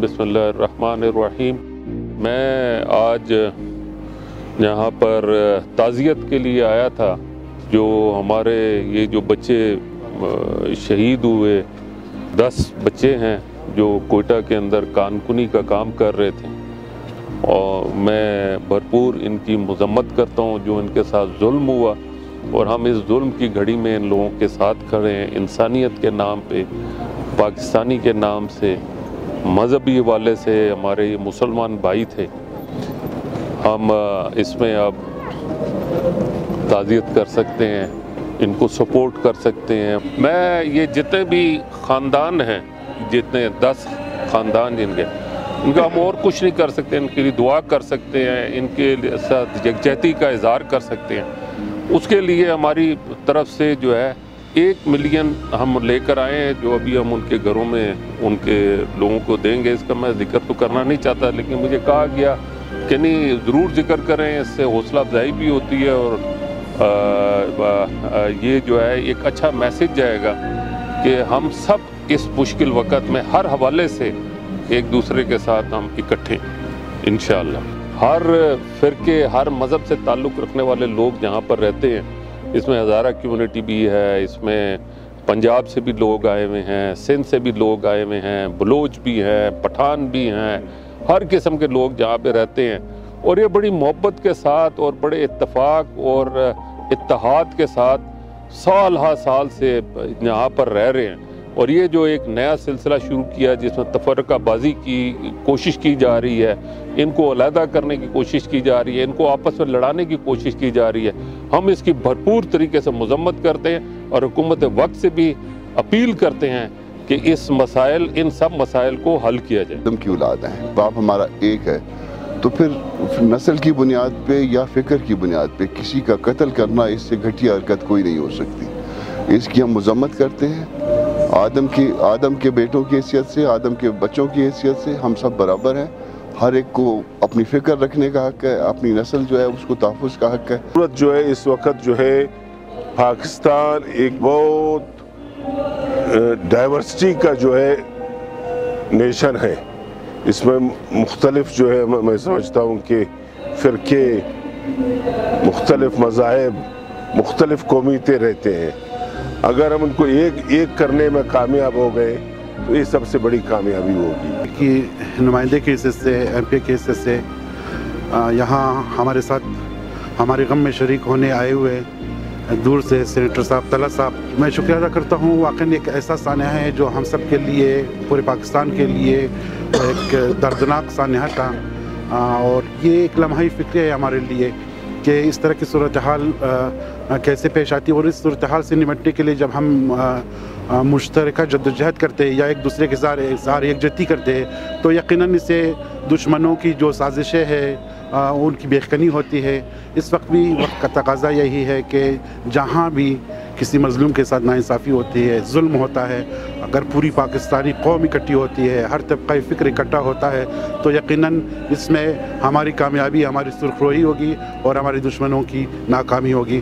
बिस्मिल्लाहिर्रहमानिर्रहीम। मैं आज यहाँ पर ताज़ियत के लिए आया था। जो हमारे ये जो बच्चे शहीद हुए 10 बच्चे हैं जो कोयटा के अंदर कानकुनी का काम कर रहे थे, और मैं भरपूर इनकी मज़म्मत करता हूँ जो इनके साथ जुल्म हुआ, और हम इस जुल्म की घड़ी में इन लोगों के साथ खड़े हैं। इंसानियत के नाम पे, पाकिस्तानी के नाम से, मजहबी वाले से हमारे ये मुसलमान भाई थे। हम इसमें अब ताज़ियत कर सकते हैं, इनको सपोर्ट कर सकते हैं। मैं ये जितने भी ख़ानदान हैं, जितने 10 ख़ानदान जिनके, इनका हम और कुछ नहीं कर सकते, इनके लिए दुआ कर सकते हैं, इनके साथ यकजहती का इज़हार कर सकते हैं। उसके लिए हमारी तरफ से जो है 1 मिलियन हम लेकर आए हैं, जो अभी हम उनके घरों में उनके लोगों को देंगे। इसका मैं जिक्र तो करना नहीं चाहता, लेकिन मुझे कहा गया कि नहीं, ज़रूर जिक्र करें, इससे हौसला अफजाई भी होती है और ये जो है एक अच्छा मैसेज जाएगा कि हम सब इस मुश्किल वक़्त में हर हवाले से एक दूसरे के साथ हम इकट्ठे इंशाअल्लाह। हर फ़िरके, हर मज़हब से ताल्लुक़ रखने वाले लोग जहाँ पर रहते हैं, इसमें हज़ारा कम्युनिटी भी है, इसमें पंजाब से भी लोग आए हुए हैं, सिंध से भी लोग आए हुए हैं, बलोच भी हैं, पठान भी हैं, हर किस्म के लोग जहाँ पे रहते हैं। और ये बड़ी मोहब्बत के साथ और बड़े इत्तफाक और इत्तेहाद के साथ साल हा साल से यहाँ पर रह रहे हैं। और ये जो एक नया सिलसिला शुरू किया जिसमें तफरकाबाजी की कोशिश की जा रही है, इनको अलहदा करने की कोशिश की जा रही है, इनको आपस में लड़ाने की कोशिश की जा रही है, हम इसकी भरपूर तरीके से मज़म्मत करते हैं और हुकूमत वक्त से भी अपील करते हैं कि इस मसाइल, इन सब मसाइल को हल किया जाए। आदम की औलाद है, बाप हमारा एक है, तो फिर नस्ल की बुनियाद पे या फ़िक्र की बुनियाद पे किसी का कत्ल करना, इससे घटिया हरकत कोई नहीं हो सकती। इसकी हम मज़म्मत करते हैं। आदम के बेटों की हैसियत से, आदम के बच्चों की हैसियत से हम सब बराबर हैं। हर एक को अपनी फ़िक्र रखने का हक़ है, अपनी नस्ल जो है उसको तहफ़्फ़ुज़ का हक़ है। सूरत जो है इस वक्त जो है, पाकिस्तान एक बहुत डाइवर्सिटी का जो है नेशन है। इसमें मुख्तलिफ जो है, मैं समझता हूँ कि फ़िरके, मुख्तलिफ मज़ाहिब, मुख्तलिफ कौमियतें रहते हैं। अगर हम उनको एक करने में कामयाब हो गए तो ये सबसे बड़ी कामयाबी होगी। कि नुमाइंदे के हिस्से से, MP के हिस्से से यहाँ हमारे साथ हमारे गम में शरीक होने आए हुए दूर से सेनेटर साहब, तला साहब, मैं शुक्रिया अदा करता हूँ। वाकई एक ऐसा सान्या है जो हम सब के लिए, पूरे पाकिस्तान के लिए एक दर्दनाक सान्या था, और ये एक लम्हा फ़िक्र है हमारे लिए कि इस तरह की सूरत हाल कैसे पेश आती है। और इस सूरत हाल से निपटने के लिए जब हम मुश्तरका जद्दोजहद करते हैं या एक दूसरे के साथ यकजहती करते हैं, तो यकीनन इससे दुश्मनों की जो साजिशें हैं उनकी बेखनी होती है। इस वक्त भी वक्त का तकाज़ा यही है कि जहाँ भी किसी मज़लूम के साथ नाइंसाफ़ी होती है, जुल्म होता है, अगर पूरी पाकिस्तानी कौम इकट्ठी होती है, हर तबका फ़िक्र इकट्ठा होता है, तो यकीनन इसमें हमारी कामयाबी, हमारी सुरखरोही होगी और हमारे दुश्मनों की नाकामी होगी।